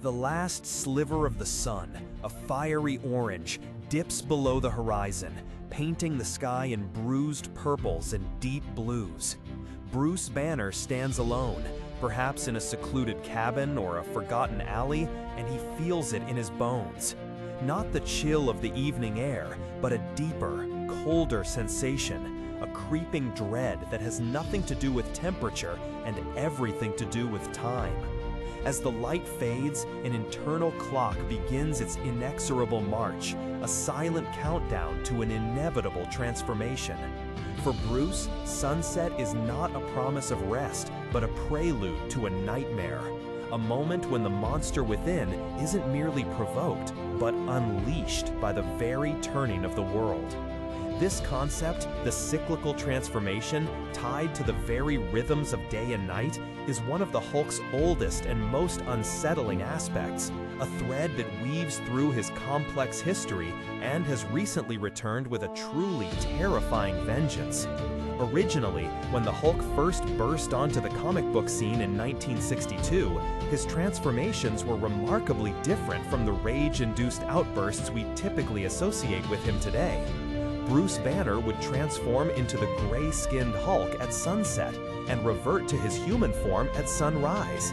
The last sliver of the sun, a fiery orange, dips below the horizon, painting the sky in bruised purples and deep blues. Bruce Banner stands alone, perhaps in a secluded cabin or a forgotten alley, and he feels it in his bones. Not the chill of the evening air, but a deeper, colder sensation, a creeping dread that has nothing to do with temperature and everything to do with time. As the light fades, an internal clock begins its inexorable march, a silent countdown to an inevitable transformation. For Bruce, sunset is not a promise of rest, but a prelude to a nightmare. A moment when the monster within isn't merely provoked, but unleashed by the very turning of the world. This concept, the cyclical transformation, tied to the very rhythms of day and night, is one of the Hulk's oldest and most unsettling aspects, a thread that weaves through his complex history and has recently returned with a truly terrifying vengeance. Originally, when the Hulk first burst onto the comic book scene in 1962, his transformations were remarkably different from the rage-induced outbursts we typically associate with him today. Bruce Banner would transform into the gray-skinned Hulk at sunset and revert to his human form at sunrise.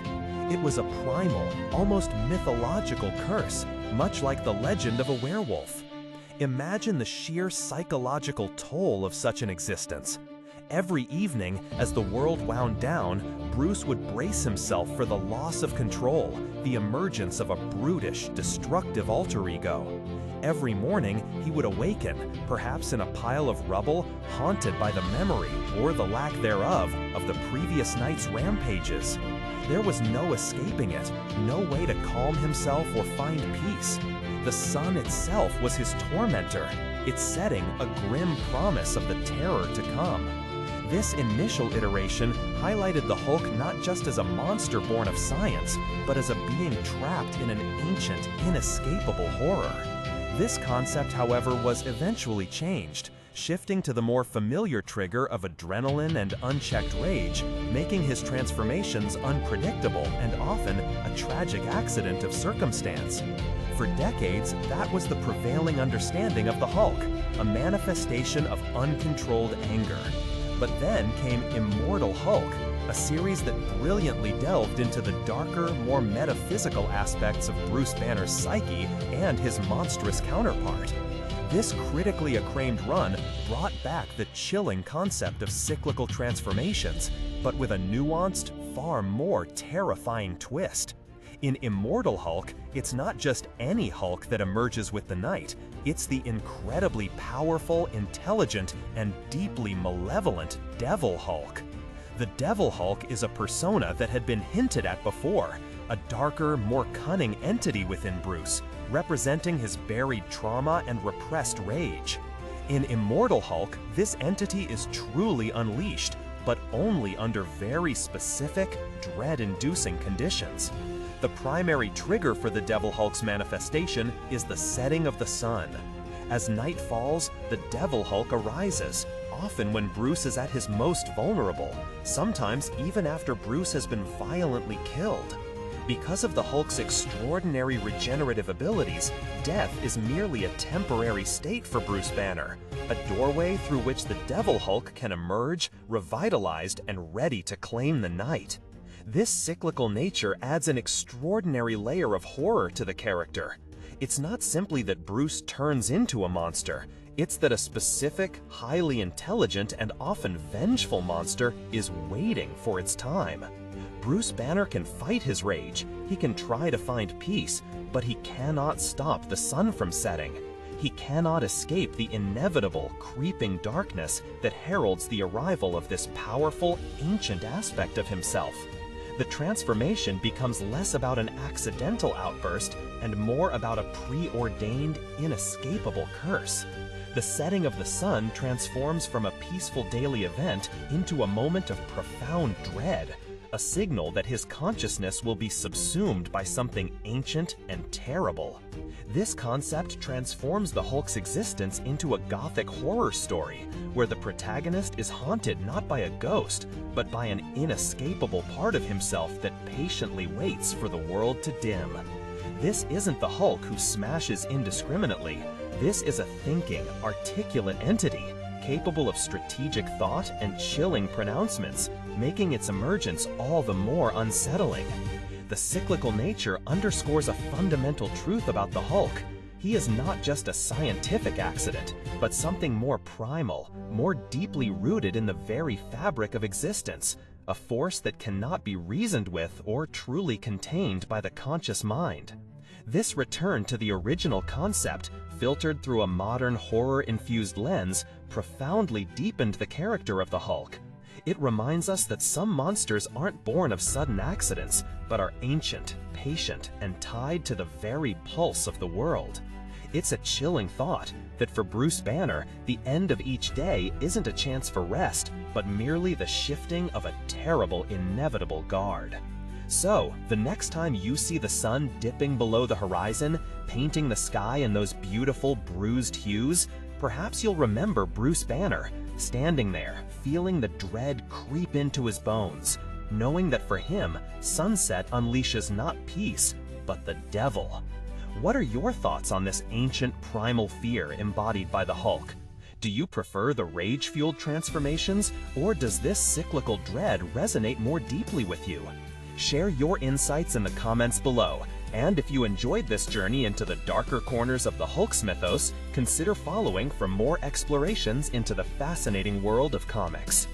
It was a primal, almost mythological curse, much like the legend of a werewolf. Imagine the sheer psychological toll of such an existence. Every evening, as the world wound down, Bruce would brace himself for the loss of control, the emergence of a brutish, destructive alter ego. Every morning, he would awaken, perhaps in a pile of rubble, haunted by the memory, or the lack thereof, of the previous night's rampages. There was no escaping it, no way to calm himself or find peace. The sun itself was his tormentor, its setting a grim promise of the terror to come. This initial iteration highlighted the Hulk not just as a monster born of science, but as a being trapped in an ancient, inescapable horror. This concept, however, was eventually changed, shifting to the more familiar trigger of adrenaline and unchecked rage, making his transformations unpredictable and often a tragic accident of circumstance. For decades, that was the prevailing understanding of the Hulk, a manifestation of uncontrolled anger. But then came Immortal Hulk, a series that brilliantly delved into the darker, more metaphysical aspects of Bruce Banner's psyche and his monstrous counterpart. This critically acclaimed run brought back the chilling concept of cyclical transformations, but with a nuanced, far more terrifying twist. In Immortal Hulk, it's not just any Hulk that emerges with the night, it's the incredibly powerful, intelligent, and deeply malevolent Devil Hulk. The Devil Hulk is a persona that had been hinted at before, a darker, more cunning entity within Bruce, representing his buried trauma and repressed rage. In Immortal Hulk, this entity is truly unleashed, but only under very specific, dread-inducing conditions. The primary trigger for the Devil Hulk's manifestation is the setting of the sun. As night falls, the Devil Hulk arises, often when Bruce is at his most vulnerable, sometimes even after Bruce has been violently killed. Because of the Hulk's extraordinary regenerative abilities, death is merely a temporary state for Bruce Banner, a doorway through which the Devil Hulk can emerge, revitalized and ready to claim the night. This cyclical nature adds an extraordinary layer of horror to the character. It's not simply that Bruce turns into a monster, it's that a specific, highly intelligent, and often vengeful monster is waiting for its time. Bruce Banner can fight his rage, he can try to find peace, but he cannot stop the sun from setting. He cannot escape the inevitable, creeping darkness that heralds the arrival of this powerful, ancient aspect of himself. The transformation becomes less about an accidental outburst and more about a preordained, inescapable curse. The setting of the sun transforms from a peaceful daily event into a moment of profound dread, a signal that his consciousness will be subsumed by something ancient and terrible. This concept transforms the Hulk's existence into a gothic horror story, where the protagonist is haunted not by a ghost, but by an inescapable part of himself that patiently waits for the world to dim. This isn't the Hulk who smashes indiscriminately. This is a thinking, articulate entity, capable of strategic thought and chilling pronouncements, making its emergence all the more unsettling. The cyclical nature underscores a fundamental truth about the Hulk. He is not just a scientific accident, but something more primal, more deeply rooted in the very fabric of existence, a force that cannot be reasoned with or truly contained by the conscious mind. This return to the original concept, filtered through a modern horror-infused lens, profoundly deepened the character of the Hulk. It reminds us that some monsters aren't born of sudden accidents, but are ancient, patient, and tied to the very pulse of the world. It's a chilling thought that for Bruce Banner, the end of each day isn't a chance for rest, but merely the shifting of a terrible, inevitable guard. So, the next time you see the sun dipping below the horizon, painting the sky in those beautiful, bruised hues, perhaps you'll remember Bruce Banner, standing there, feeling the dread creep into his bones, knowing that for him, sunset unleashes not peace, but the devil. What are your thoughts on this ancient primal fear embodied by the Hulk? Do you prefer the rage-fueled transformations, or does this cyclical dread resonate more deeply with you? Share your insights in the comments below, and if you enjoyed this journey into the darker corners of the Hulk's mythos, consider following for more explorations into the fascinating world of comics.